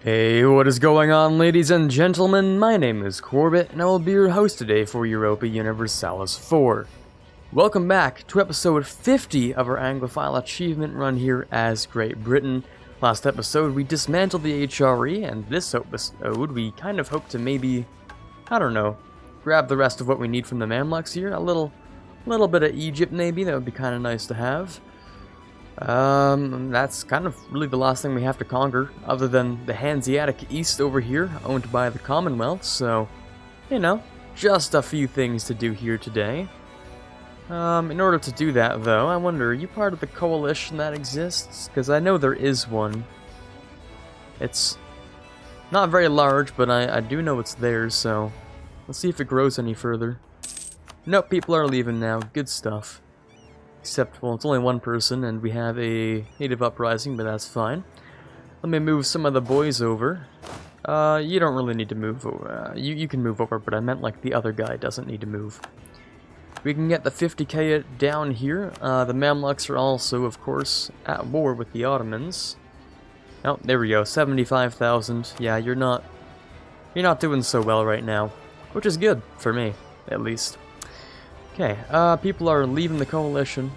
Hey, what is going on, ladies and gentlemen? My name is Quarbit, and I will be your host today for Europa Universalis 4. Welcome back to episode 50 of our Anglophile achievement run here as Great Britain. Last episode, we dismantled the HRE, and this episode, we kind of hope to maybe, I don't know, grab the rest of what we need from the Mamluks here. A little bit of Egypt, maybe. That would be kind of nice to have. That's kind of really the last thing we have to conquer, other than the Hanseatic East over here, owned by the Commonwealth, so, you know, just a few things to do here today. In order to do that, though, I wonder, are you part of the coalition that exists? Because I know there is one. It's not very large, but I do know it's there, so let's see if it grows any further. Nope, people are leaving now. Good stuff. Except, well, it's only one person, and we have a native uprising, but that's fine. Let me move some of the boys over. You don't really need to move over. You can move over, but I meant like the other guy doesn't need to move. We can get the 50k down here. The Mamluks are also, of course, at war with the Ottomans. Oh, there we go, 75,000. Yeah, you're not doing so well right now, which is good for me, at least. Okay, people are leaving the coalition.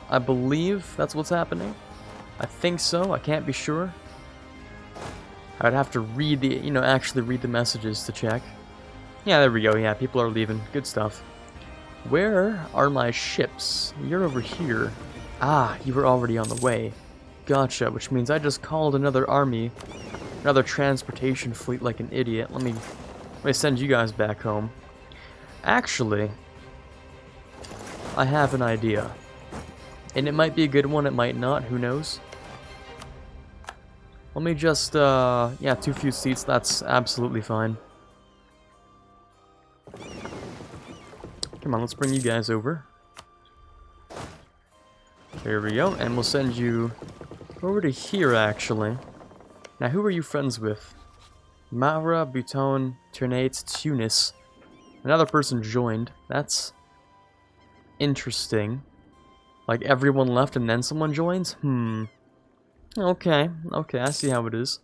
I believe that's what's happening. I think so, I can't be sure. I'd have to read the, actually read the messages to check. Yeah, there we go, yeah, people are leaving. Good stuff. Where are my ships? You're over here. Ah, you were already on the way. Gotcha, which means I just called another army, another transportation fleet like an idiot. Let me send you guys back home. Actually, I have an idea. And it might be a good one, it might not, who knows? Let me just, yeah, too few seats, that's absolutely fine. Come on, let's bring you guys over. There we go, and we'll send you over to here, actually. Now, who are you friends with? Mara, Bhutan, Ternate, Tunis. Another person joined. That's interesting. Like, everyone left and then someone joins? Okay, I see how it is.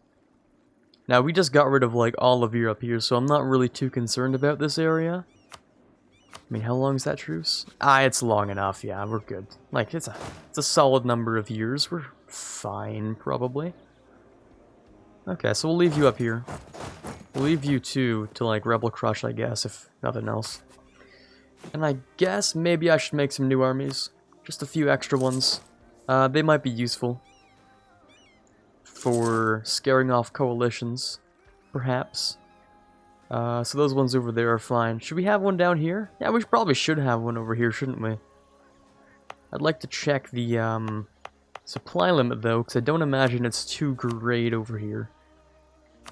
Now, we just got rid of, like, all of Europe here, so I'm not really too concerned about this area. I mean, how long is that truce? Ah, it's long enough, yeah, we're good. Like, it's a solid number of years. We're fine, probably. Okay, so we'll leave you up here. We'll leave you two to, like, Rebel Crush, I guess, if nothing else. And I guess maybe I should make some new armies. Just a few extra ones. They might be useful for scaring off coalitions, perhaps. So those ones over there are fine. Should we have one down here? Yeah, we probably should have one over here, shouldn't we? I'd like to check the supply limit, though, because I don't imagine it's too great over here.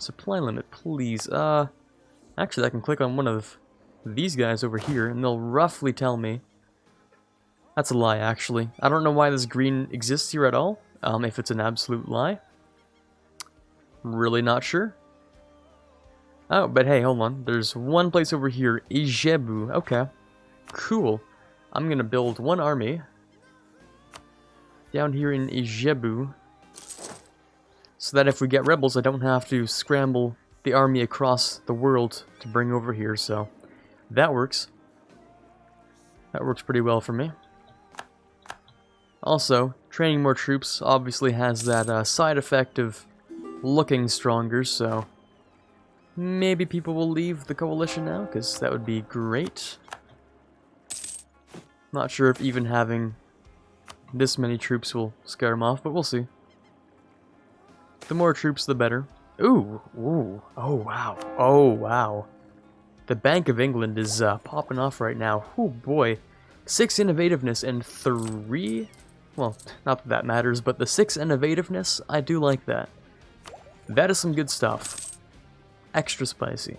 Supply limit, please. Actually, I can click on one of these guys over here, and they'll roughly tell me. That's a lie, actually. I don't know why this green exists here at all, if it's an absolute lie. Really not sure. Oh, but hey, hold on. There's one place over here, Ijebu. Okay, cool. I'm gonna build one army down here in Ijebu, so that if we get rebels, I don't have to scramble the army across the world to bring over here, so that works. That works pretty well for me. Also, training more troops obviously has that side effect of looking stronger, so maybe people will leave the coalition now, because that would be great. Not sure if even having this many troops will scare them off, but we'll see. The more troops, the better. Ooh, oh wow. The Bank of England is popping off right now. Oh boy. 6 innovativeness and 3... Well, not that that matters, but the 6 innovativeness, I do like that. That is some good stuff. Extra spicy.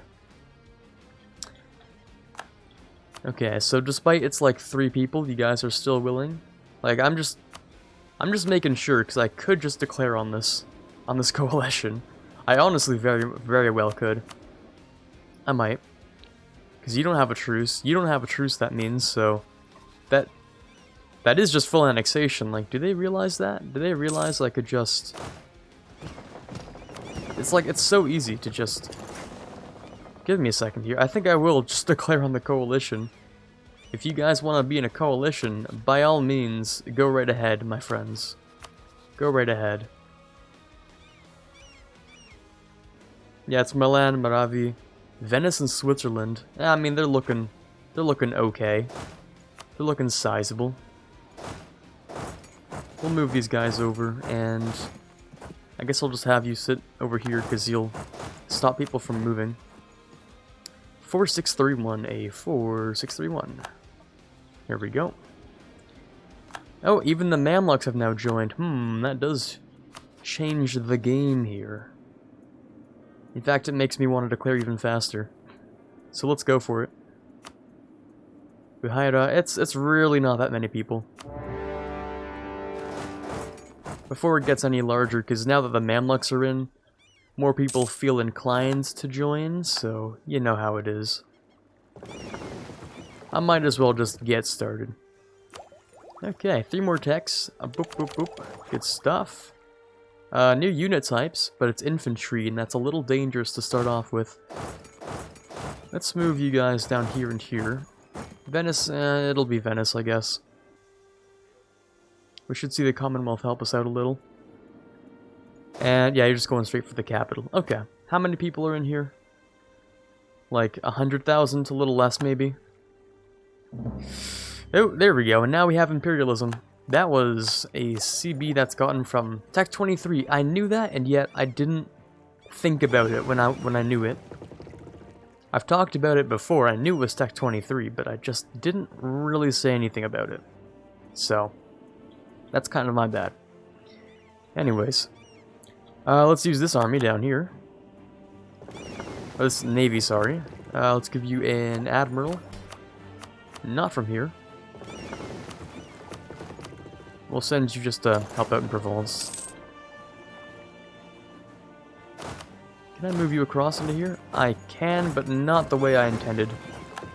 Okay, so despite it's like 3 people, you guys are still willing. Like, I'm just making sure, because I could just declare on this coalition. I honestly very well could. I might. Because you don't have a truce. You don't have a truce, that means, so that is just full annexation. Like, do they realize that? Do they realize I could just It's like, it's so easy to just... Give me a second here. I think I will just declare on the coalition. If you guys want to be in a coalition, by all means, go right ahead, my friends. Go right ahead. Yeah, it's Milan, Moravia, Venice, and Switzerland. I mean, they're looking okay. They're looking sizable. We'll move these guys over, and I guess I'll just have you sit over here because you'll stop people from moving. 4631, 4631. Here we go. Oh, even the Mamluks have now joined. That does change the game here. In fact, it makes me want to declare even faster. So let's go for it. Buhaira, it's really not that many people. Before it gets any larger, because now that the Mamluks are in, more people feel inclined to join, so you know how it is. I might as well just get started. Okay, 3 more techs. Boop, boop, boop. Good stuff. New unit types, but it's infantry, and that's a little dangerous to start off with. Let's move you guys down here and here. Venice, it'll be Venice, I guess. We should see the Commonwealth help us out a little. And yeah, you're just going straight for the capital. Okay, how many people are in here? Like 100,000, a little less maybe. Oh, there we go, and now we have imperialism. That was a CB that's gotten from Tech 23. I knew that, and yet I didn't think about it when I knew it. I've talked about it before. I knew it was Tech 23, but I just didn't really say anything about it. So, that's kind of my bad. Anyways, let's use this army down here. Oh, this navy, sorry. Let's give you an admiral. Not from here. We'll send you just to help out in Provence. Can I move you across into here? I can, but not the way I intended.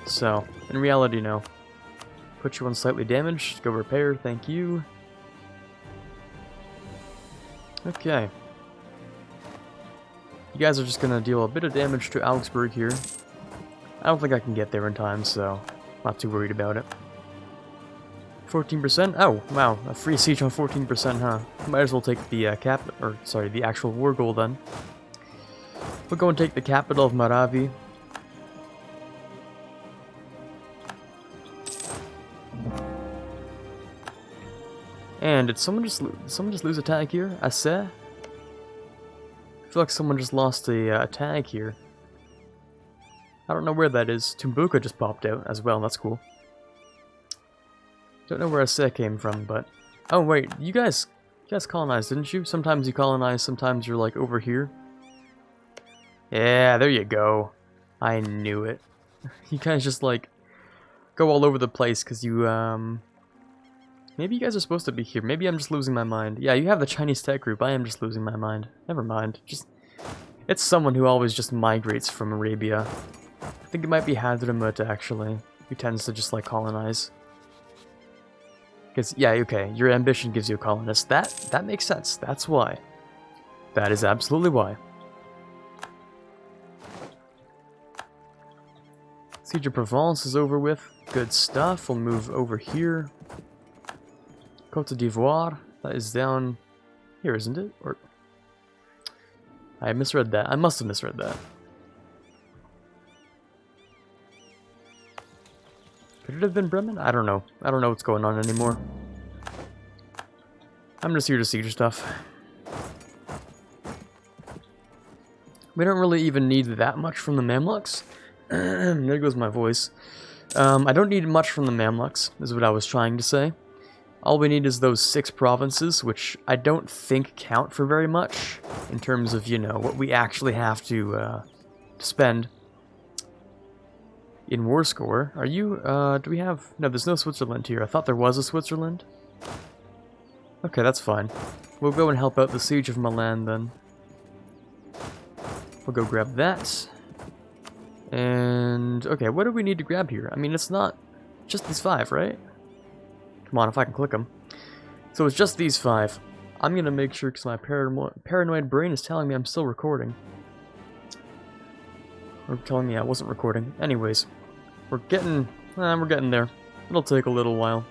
So, in reality, no. Put you on slightly damaged. Go repair, thank you. Okay. You guys are just gonna deal a bit of damage to Augsburg here. I don't think I can get there in time, so not too worried about it. 14%? Oh, wow, a free siege on 14%, huh? Might as well take the the actual war goal then. We'll go and take the capital of Moravia. And did someone just lose a tag here? Asseh? I feel like someone just lost a tag here. I don't know where that is. Tumbuka just popped out as well. That's cool. Don't know where Asseh came from, but oh wait, you guys colonized, didn't you? Sometimes you colonize, sometimes you're like over here. Yeah, there you go. I knew it. You guys just like go all over the place because you maybe you guys are supposed to be here. Maybe I'm just losing my mind. Yeah, you have the Chinese tech group. I am just losing my mind. Never mind. Just it's someone who always just migrates from Arabia. I think it might be Hadramut actually, who tends to just like colonize. Because yeah, okay, your ambition gives you a colonist. That makes sense. That's why. That is absolutely why. Siege of Provence is over with. Good stuff. We'll move over here. Côte d'Ivoire. That is down here, isn't it? Or I misread that. I must have misread that. Could it have been Bremen? I don't know. I don't know what's going on anymore. I'm just here to siege stuff. We don't really even need that much from the Mamluks. There goes my voice. I don't need much from the Mamluks, is what I was trying to say. All we need is those 6 provinces, which I don't think count for very much in terms of, you know, what we actually have to spend. In war score, are you, do we have, no, there's no Switzerland here. I thought there was a Switzerland. Okay, that's fine. We'll go and help out the siege of Milan then. We'll go grab that. And, okay, what do we need to grab here? I mean, it's not just these 5, right? Come on, if I can click them. So it's just these 5. I'm gonna make sure because my paranoid brain is telling me I'm still recording. Or telling me I wasn't recording. Anyways, we're getting there. It'll take a little while.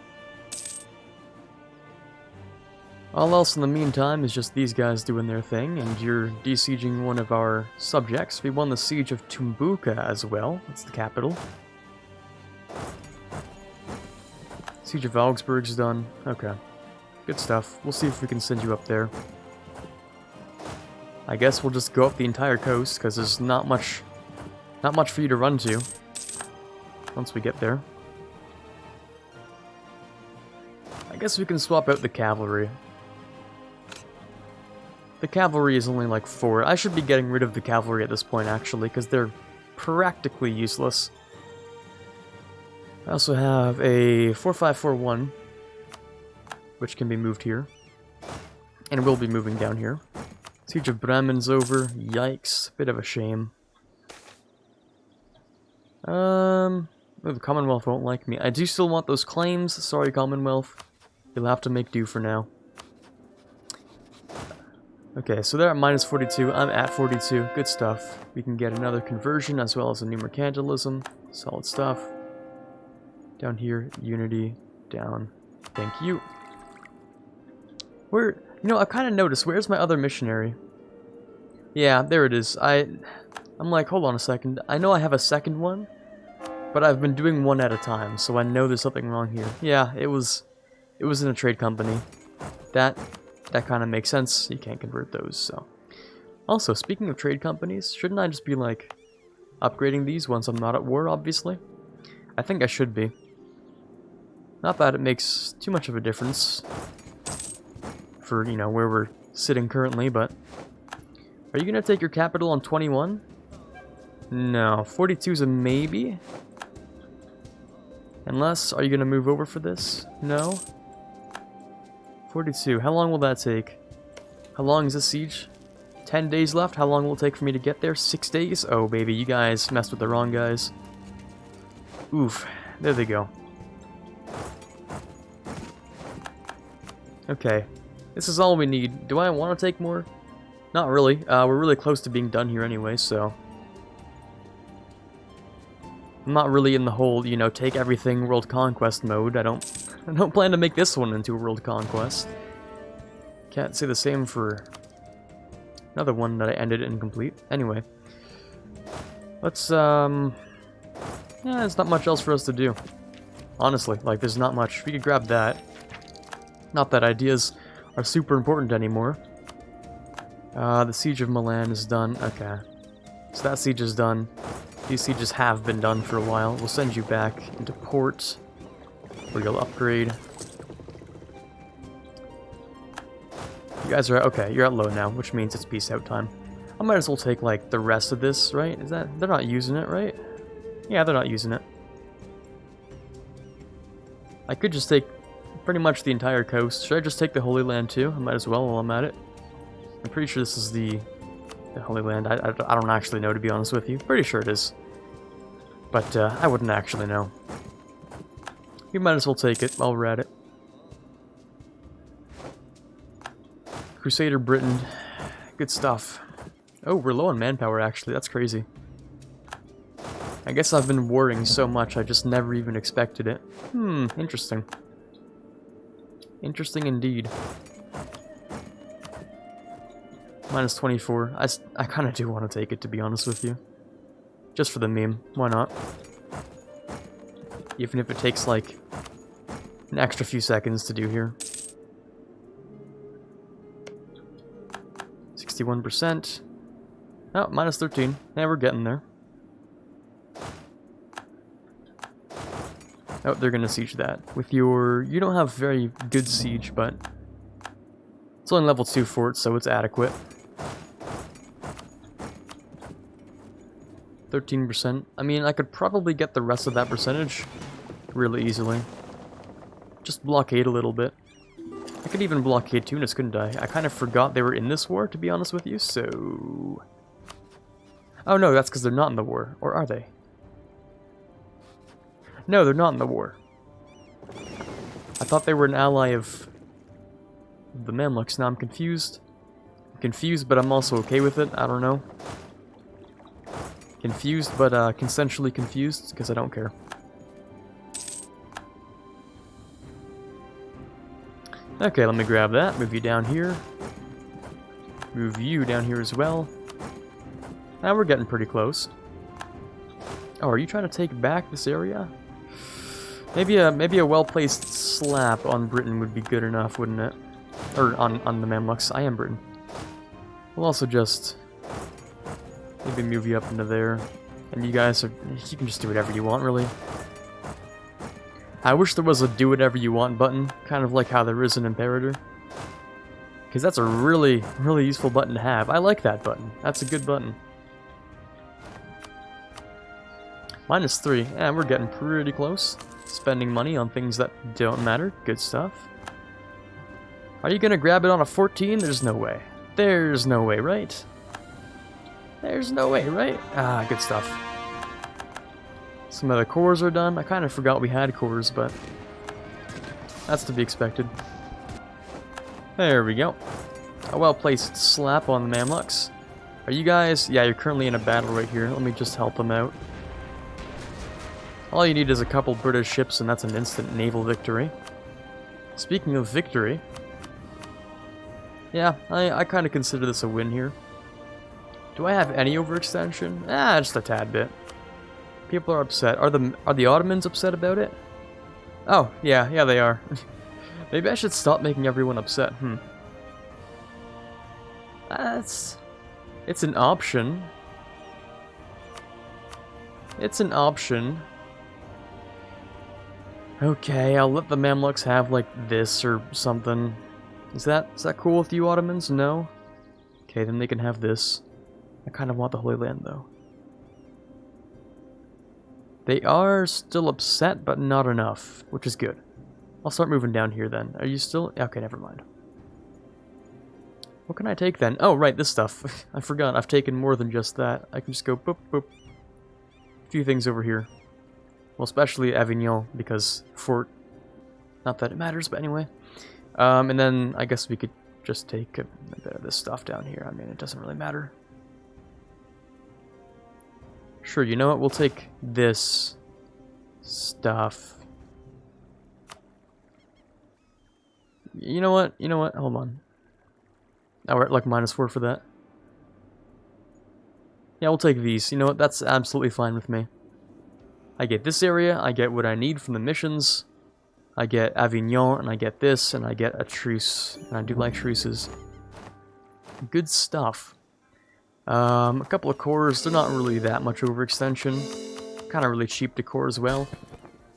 All else in the meantime is just these guys doing their thing, and you're besieging one of our subjects. We won the siege of Tumbuka as well. That's the capital. Siege of Augsburg's done. Okay. Good stuff. We'll see if we can send you up there. I guess we'll just go up the entire coast, because there's not much for you to run to once we get there. I guess we can swap out the cavalry. The cavalry is only like 4. I should be getting rid of the cavalry at this point, actually, because they're practically useless. I also have a 4541, which can be moved here. And will be moving down here. Siege of Bremen's over. Yikes. Bit of a shame. The Commonwealth won't like me. I do still want those claims. Sorry, Commonwealth. You'll have to make do for now. Okay, so they're at minus 42. I'm at 42. Good stuff. We can get another conversion as well as a new mercantilism. Solid stuff. Down here, unity. Down. Thank you. Where, you know, I kind of noticed. Where's my other missionary? Yeah, there it is. I'm like, hold on a second. I know I have a second one, but I've been doing one at a time, so I know there's something wrong here. Yeah, it was in a trade company. That kind of makes sense. You can't convert those, so. Also, speaking of trade companies, shouldn't I just be, like, upgrading these once I'm not at war, obviously? I think I should be. Not that it makes too much of a difference for, you know, where we're sitting currently, but... Are you gonna take your capital on 21? No. 42's a maybe? Unless, are you gonna move over for this? No? 42. How long will that take? How long is this siege? 10 days left? How long will it take for me to get there? 6 days? Oh, baby, you guys messed with the wrong guys. Oof. There they go. Okay. This is all we need. Do I want to take more? Not really. We're really close to being done here anyway, so... I'm not really in the whole, you know, take everything world conquest mode. I don't plan to make this one into a world conquest. Can't say the same for another one that I ended incomplete. Anyway. Let's, yeah, there's not much else for us to do. Honestly, like, there's not much. We could grab that. Not that ideas are super important anymore. The Siege of Milan is done. Okay. So that siege is done. These sieges have been done for a while. We'll send you back into port, where you'll upgrade. You guys are at, okay, you're at low now, which means it's peace out time. I might as well take, like, the rest of this, right? Is that, they're not using it, right? Yeah, they're not using it. I could just take pretty much the entire coast. Should I just take the Holy Land too? I might as well while I'm at it. I'm pretty sure this is the Holy Land. I don't actually know, to be honest with you. Pretty sure it is. But I wouldn't actually know. We might as well take it while we're at it. Crusader Britain. Good stuff. Oh, we're low on manpower, actually. That's crazy. I guess I've been warring so much, I just never even expected it. Interesting. Interesting indeed. Minus 24. I kind of do want to take it, to be honest with you. Just for the meme. Why not? Even if it takes, like, an extra few seconds to do here. 61%. Oh, minus 13. Yeah, we're getting there. Oh, they're gonna siege that. With your... You don't have very good siege, but... It's only level 2 fort, so it's adequate. 13%. I mean, I could probably get the rest of that percentage really easily. Just blockade a little bit. I could even blockade Tunis, couldn't I? I kind of forgot they were in this war, to be honest with you, so... Oh no, that's because they're not in the war. Or are they? No, they're not in the war. I thought they were an ally of the Mamluks. Now I'm confused. I'm confused, but I'm also okay with it. I don't know. Confused, but consensually confused, because I don't care. Okay, let me grab that. Move you down here. Move you down here as well. Now we're getting pretty close. Oh, are you trying to take back this area? Maybe a well-placed slap on Britain would be good enough, wouldn't it? Or on the Mamluks. I am Britain. We'll also just maybe move you up into there. And you guys are... You can just do whatever you want, really. I wish there was a do whatever you want button, kind of like how there is an Imperator. Because that's a really, really useful button to have. I like that button. That's a good button. -3. Yeah, we're getting pretty close. Spending money on things that don't matter. Good stuff. Are you gonna grab it on a 14? There's no way. There's no way, right? There's no way, right? Ah, good stuff. Some of the cores are done. I kind of forgot we had cores, but that's to be expected. There we go. A well-placed slap on the Mamluks. Are you guys... Yeah, you're currently in a battle right here. Let me just help them out. All you need is a couple British ships, and that's an instant naval victory. Speaking of victory... Yeah, I kind of consider this a win here. Do I have any overextension? Ah, just a tad bit. People are upset. Are the Ottomans upset about it? Oh, yeah, they are. Maybe I should stop making everyone upset. It's an option. It's an option. Okay, I'll let the Mamluks have like this or something. Is that cool with you Ottomans? No? Okay, then they can have this. I kind of want the Holy Land though. They are still upset, but not enough, which is good. I'll start moving down here then. Are you still... Okay, never mind. What can I take then? Oh, right, this stuff. I forgot. I've taken more than just that. I can just go boop, boop. A few things over here. Well, especially Avignon, because Fort... Not that it matters, but anyway. And then I guess we could just take a bit of this stuff down here. I mean, it doesn't really matter. Sure, you know what? We'll take this stuff. You know what? You know what? Hold on. Oh, we're at like -4 for that. Yeah, we'll take these. You know what? That's absolutely fine with me. I get this area, I get what I need from the missions, I get Avignon, and I get this, and I get a truce. And I do like truces. Good stuff. A couple of cores, they're not really that much overextension. Kind of really cheap to core as well.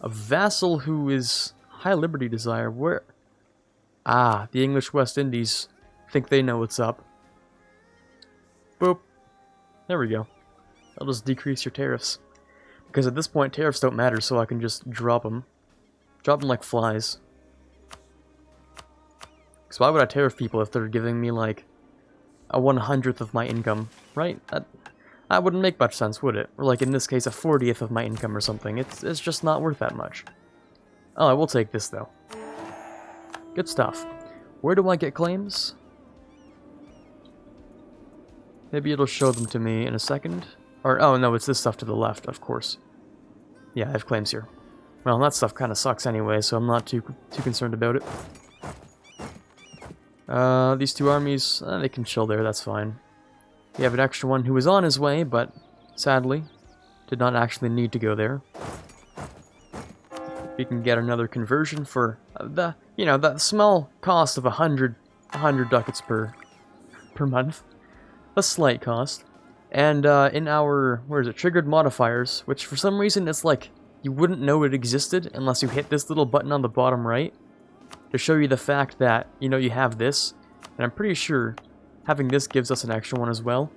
A vassal who is High Liberty Desire, where... Ah, the English West Indies think they know what's up. Boop. There we go. I'll just decrease your tariffs. Because at this point, tariffs don't matter, so I can just drop them. Drop them like flies. Because why would I tariff people if they're giving me, like, a 1/100th of my income, right? That wouldn't make much sense, would it? Or, like, in this case, a 40th of my income or something. It's just not worth that much. Oh, I will take this, though. Good stuff. Where do I get claims? Maybe it'll show them to me in a second. Or, oh no, it's this stuff to the left, of course. Yeah, I have claims here. Well, that stuff kind of sucks anyway, so I'm not too concerned about it. These two armies, they can chill there, that's fine. We have an extra one who was on his way, but sadly, did not actually need to go there. We can get another conversion for the small cost of 100 ducats per month. A slight cost. And in our, where is it, triggered modifiers, which for some reason it's like you wouldn't know it existed unless you hit this little button on the bottom right to show you the fact that, you know, you have this. And I'm pretty sure having this gives us an extra one as well.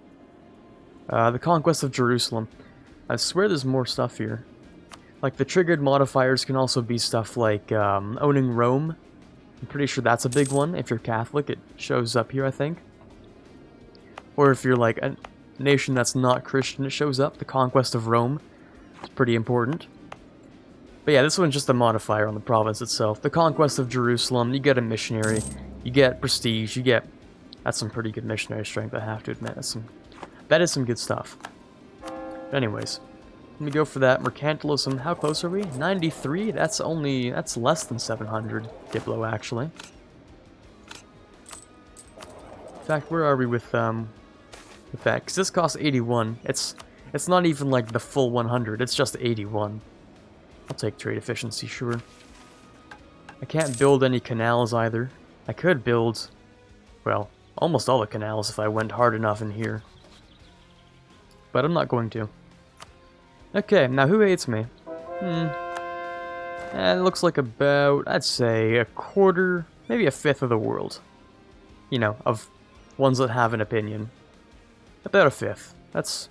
The Conquest of Jerusalem. I swear there's more stuff here. Like, the triggered modifiers can also be stuff like owning Rome. I'm pretty sure that's a big one. If you're Catholic, it shows up here, I think. Or if you're like a nation that's not Christian, it shows up. The Conquest of Rome. It's pretty important. But yeah, this one's just a modifier on the province itself. The Conquest of Jerusalem, you get a missionary. You get prestige, you get... That's some pretty good missionary strength, I have to admit. That is some good stuff. But anyways, let me go for that mercantilism. How close are we? 93? That's less than 700 Diplo, actually. In fact, where are we with that? Because this costs 81. It's not even like the full 100, it's just 81. I'll take trade efficiency, sure. I can't build any canals either. I could build, well, almost all the canals if I went hard enough in here. But I'm not going to. Okay, now who hates me? It looks like about, I'd say, a quarter, maybe a fifth of the world. You know, of ones that have an opinion. About a fifth. That's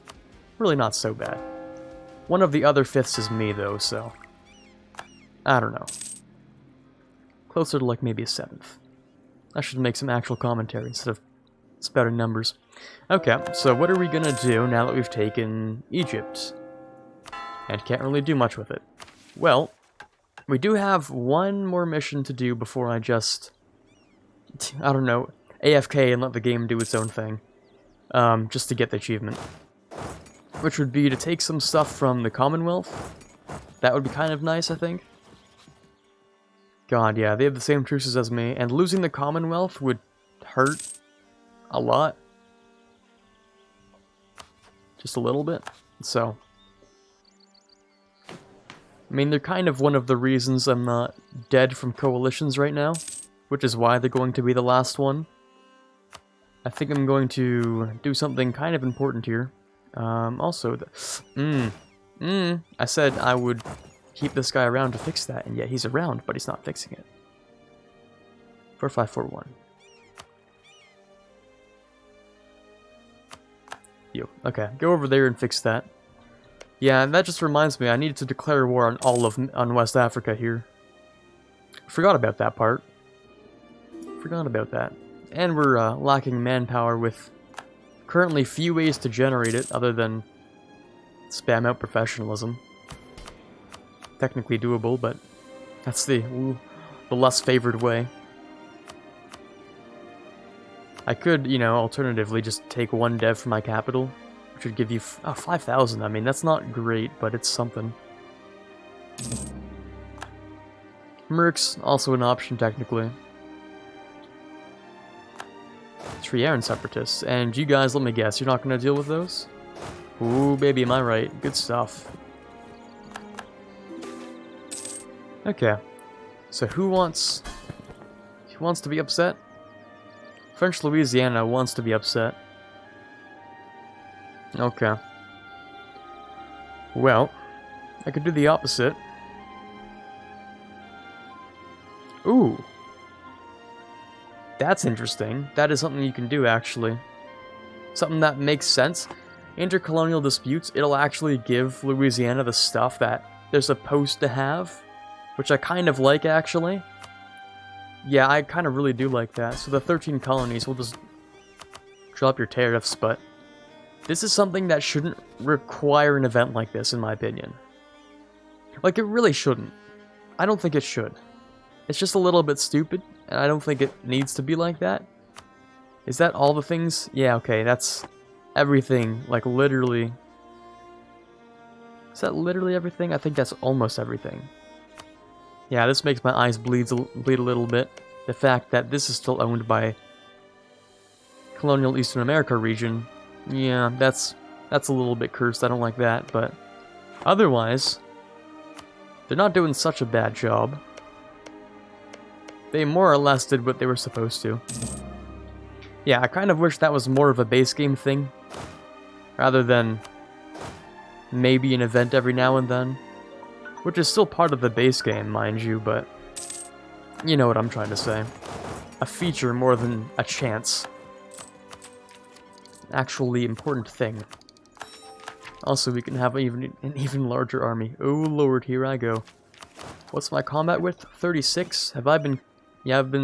really not so bad. One of the other fifths is me, though, so... I don't know. Closer to like maybe a seventh. I should make some actual commentary instead of spouting numbers. Okay, so what are we gonna do now that we've taken Egypt? And can't really do much with it. Well, we do have one more mission to do before I just... I don't know, AFK and let the game do its own thing. Just to get the achievement. Which would be to take some stuff from the Commonwealth. That would be kind of nice, I think. God, yeah, they have the same truces as me, and losing the Commonwealth would hurt a lot. Just a little bit. So, I mean, they're kind of one of the reasons I'm not dead from coalitions right now, which is why they're going to be the last one. I think I'm going to do something kind of important here. Also, I said I would keep this guy around to fix that, and yet he's around, but he's not fixing it. 4541. You. Okay, go over there and fix that. Yeah, and that just reminds me, I needed to declare war on West Africa here. Forgot about that part. Forgot about that. And we're lacking manpower with currently few ways to generate it other than spam out professionalism. Technically doable, but that's the less favored way. I could, you know, alternatively just take one dev from my capital, which would give you 5,000. I mean, that's not great, but it's something. Mercs, also an option technically. Triaran Separatists, and you guys, let me guess, you're not going to deal with those? Ooh, baby, am I right? Good stuff. Okay, so who wants to be upset? French Louisiana wants to be upset. Okay. Well, I could do the opposite. Ooh. That's interesting. That is something you can do, actually. Something that makes sense. Intercolonial disputes, it'll actually give Louisiana the stuff that they're supposed to have. Which I kind of like, actually. Yeah, I kind of really do like that. So the 13 colonies will just drop your tariffs, but this is something that shouldn't require an event like this, in my opinion. Like, it really shouldn't. I don't think it should. It's just a little bit stupid, and I don't think it needs to be like that. Is that all the things? Yeah, okay, that's everything, like, literally. Is that literally everything? I think that's almost everything. Yeah, this makes my eyes bleed a little bit. The fact that this is still owned by Colonial Eastern America region. Yeah, that's a little bit cursed. I don't like that, but otherwise, they're not doing such a bad job. They more or less did what they were supposed to. Yeah, I kind of wish that was more of a base game thing, rather than maybe an event every now and then. Which is still part of the base game, mind you, but you know what I'm trying to say. A feature more than a chance. An actually important thing. Also, we can have an even larger army. Oh lord, here I go. What's my combat width? 36? Have I been... Yeah, I've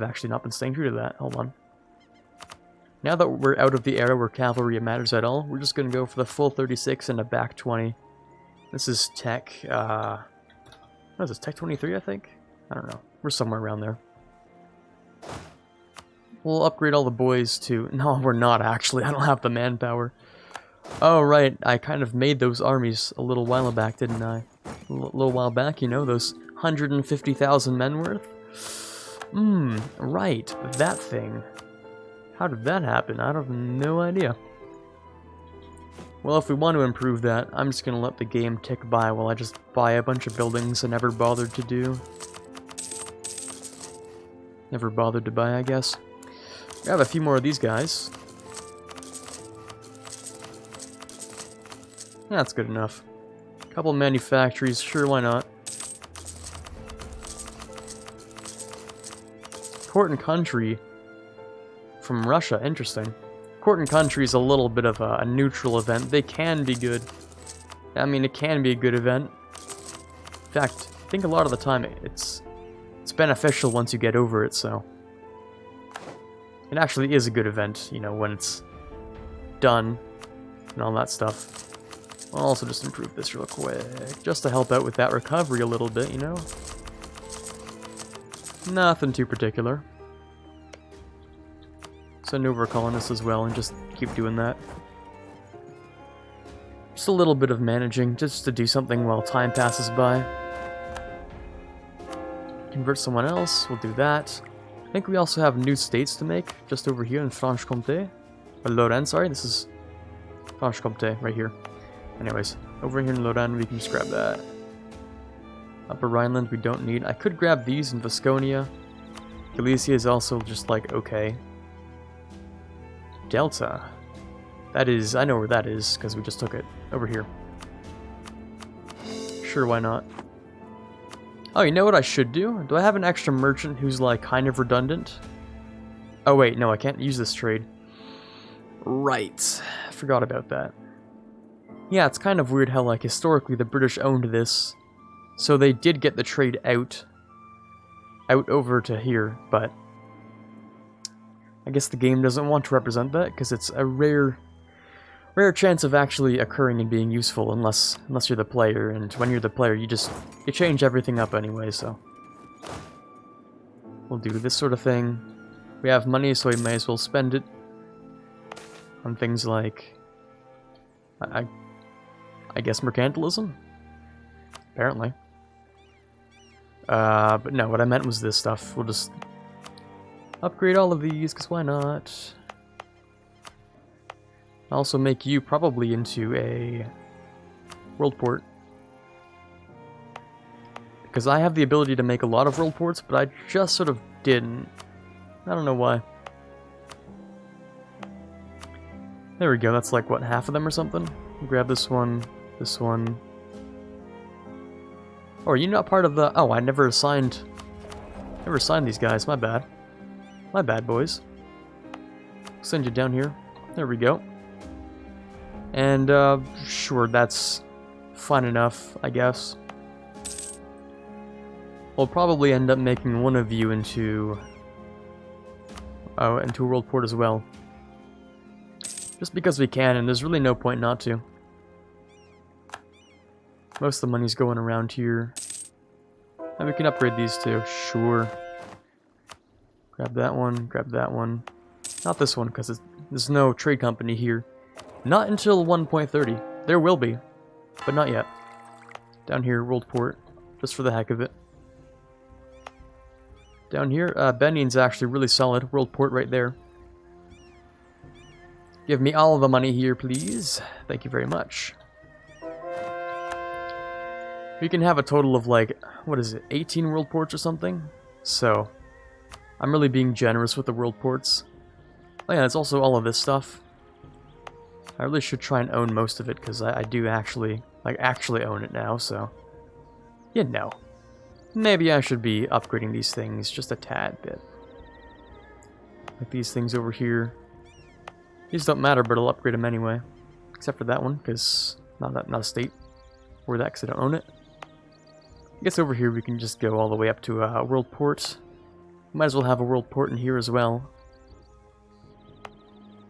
actually not been staying true to that. Hold on. Now that we're out of the era where cavalry matters at all, we're just gonna go for the full 36 and a back 20. This is Tech, what is this, Tech 23, I think? I don't know. We're somewhere around there. We'll upgrade all the boys to... No, we're not actually. I don't have the manpower. Oh, right. I kind of made those armies a little while back, didn't I? A little while back, you know, those 150,000 men worth? Right. That thing. How did that happen? I have no idea. Well, if we want to improve that, I'm just going to let the game tick by while I just buy a bunch of buildings I never bothered to do. Never bothered to buy, I guess. Grab a few more of these guys. That's good enough. Couple manufactories, sure, why not? Court and country from Russia, interesting. Court and country is a little bit of a neutral event. They can be good. I mean, it can be a good event. In fact, I think a lot of the time it's beneficial once you get over it, so... It actually is a good event, you know, when it's done and all that stuff. I'll also just improve this real quick, just to help out with that recovery a little bit, you know? Nothing too particular. Send over a colonist as well and just keep doing that. Just a little bit of managing, just to do something while time passes by. Convert someone else, we'll do that. I think we also have new states to make, just over here in Franche-Comté. Or Lorraine, sorry, this is Franche-Comté, right here. Anyways, over here in Lorraine, we can just grab that. Upper Rhineland, we don't need. I could grab these in Vasconia. Galicia is also just like, okay. Delta. That is, I know where that is, because we just took it. Over here. Sure, why not? Oh, you know what I should do? Do I have an extra merchant who's, like, kind of redundant? Oh, wait, no, I can't use this trade. Right. I forgot about that. Yeah, it's kind of weird how, like, historically the British owned this. So they did get the trade out over to here, but I guess the game doesn't want to represent that, because it's a rare chance of actually occurring and being useful unless you're the player, and when you're the player you change everything up anyway, so we'll do this sort of thing. We have money, so we may as well spend it on things like I guess mercantilism? Apparently. But no, what I meant was this stuff. We'll just upgrade all of these, because why not? Also make you probably into a world port. Because I have the ability to make a lot of world ports, but I just sort of didn't. I don't know why. There we go, that's like, what, half of them or something? Grab this one, this one. Oh, are you not part of the... Oh, I never assigned these guys, my bad. My bad, boys. Send you down here. There we go. And, sure, that's fine enough, I guess. We'll probably end up making one of you into a world port as well. Just because we can, and there's really no point not to. Most of the money's going around here. And we can upgrade these too, sure. Grab that one, grab that one. Not this one, because there's no trade company here. Not until 1.30. There will be, but not yet. Down here, world port, just for the heck of it. Down here, Benin's actually really solid. World port right there. Give me all the money here, please. Thank you very much. We can have a total of, like, what is it, 18 world ports or something? So, I'm really being generous with the world ports. Oh yeah, it's also all of this stuff. I really should try and own most of it, because I do actually own it now, so... You know. Maybe I should be upgrading these things just a tad bit. Like these things over here. These don't matter, but I'll upgrade them anyway. Except for that one, because not a state. Or that, because I don't own it. I guess over here we can just go all the way up to a world port. Might as well have a world port in here as well.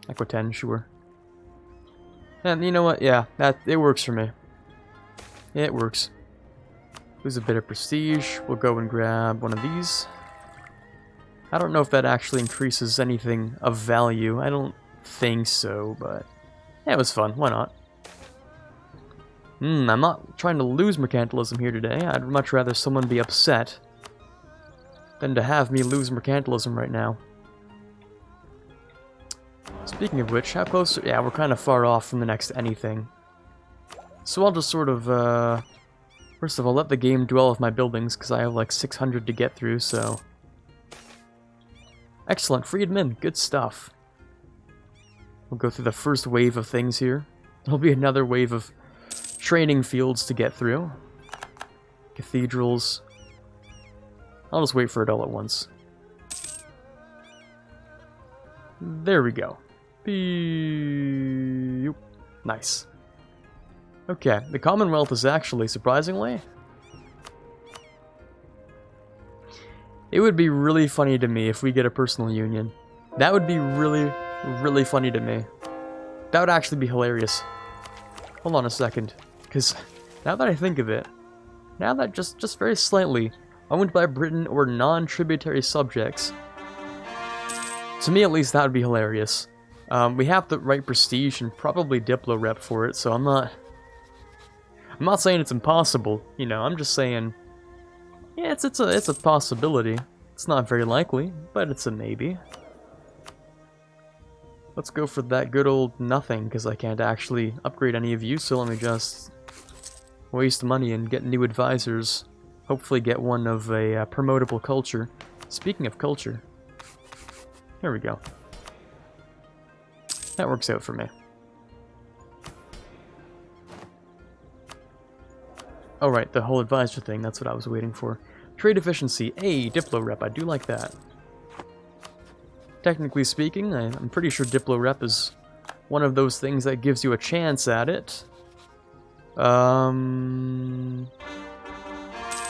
Aquitaine, sure. And you know what? Yeah, it works for me. It works. Lose a bit of prestige. We'll go and grab one of these. I don't know if that actually increases anything of value. I don't think so, but yeah, it was fun. Why not? I'm not trying to lose mercantilism here today. I'd much rather someone be upset than to have me lose mercantilism right now. Speaking of which, how close... Yeah, we're kind of far off from the next anything. So I'll just sort of, first of all, let the game dwell with my buildings, because I have like 600 to get through, so... Excellent, Freedman, good stuff. We'll go through the first wave of things here. There'll be another wave of training fields to get through. Cathedrals. I'll just wait for it all at once. There we go. Beep. Nice. Okay, the Commonwealth is actually, surprisingly... It would be really funny to me if we get a personal union. That would be really, really funny to me. That would actually be hilarious. Hold on a second. Because now that I think of it, now that just very slightly owned by Britain or non-tributary subjects, to me at least that would be hilarious. We have the right prestige and probably Diplo rep for it, so I'm not saying it's impossible, you know, I'm just saying, yeah, it's a possibility. It's not very likely, but it's a maybe. Let's go for that good old nothing, because I can't actually upgrade any of you, so let me just waste money and get new advisors. Hopefully get one of a promotable culture. Speaking of culture, there we go. That works out for me. Oh right, the whole advisor thing, that's what I was waiting for. Trade efficiency, a Diplo rep, I do like that. Technically speaking, I'm pretty sure Diplo rep is one of those things that gives you a chance at it.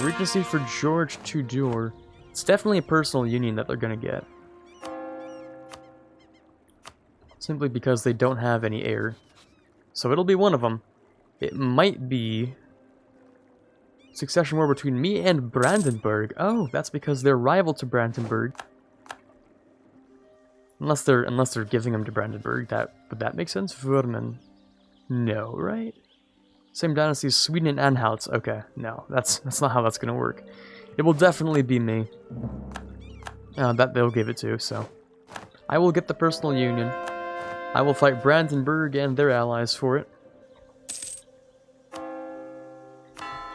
Regency for George Tudor. It's definitely a personal union that they're gonna get. Simply because they don't have any heir. So it'll be one of them. It might be succession war between me and Brandenburg. Oh, that's because they're rival to Brandenburg. Unless they're giving them to Brandenburg, would that make sense? Würmen. No, right? Same dynasty as Sweden and Anhalt. Okay, no, that's not how that's gonna work. It will definitely be me. That they'll give it to, so. I will get the personal union. I will fight Brandenburg and their allies for it.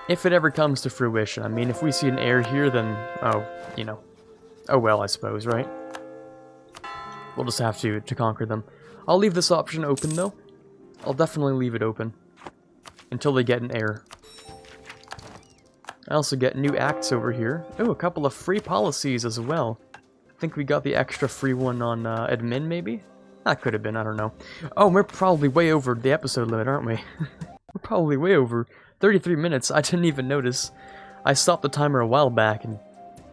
If it ever comes to fruition. I mean, if we see an heir here, then, oh, you know. Oh well, I suppose, right? We'll just have to conquer them. I'll leave this option open, though. I'll definitely leave it open. Until they get an heir. I also get new acts over here. Oh, a couple of free policies as well. I think we got the extra free one on admin, maybe? That could have been, I don't know. Oh, we're probably way over the episode limit, aren't we? We're probably way over. 33 minutes, I didn't even notice. I stopped the timer a while back and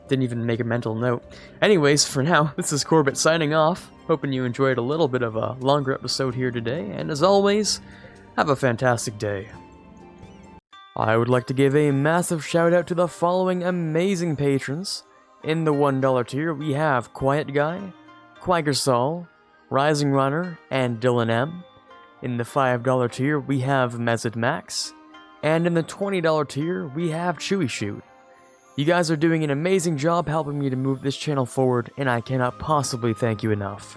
didn't even make a mental note. Anyways, for now, this is Quarbit signing off. Hoping you enjoyed a little bit of a longer episode here today, and as always, have a fantastic day. I would like to give a massive shout out to the following amazing patrons. In the $1 tier, we have Quiet Guy, Quaggersol, Rising Runner, and Dylan M. In the $5 tier, we have Mezid Max. And in the $20 tier, we have Chewy Shoot. You guys are doing an amazing job helping me to move this channel forward, and I cannot possibly thank you enough.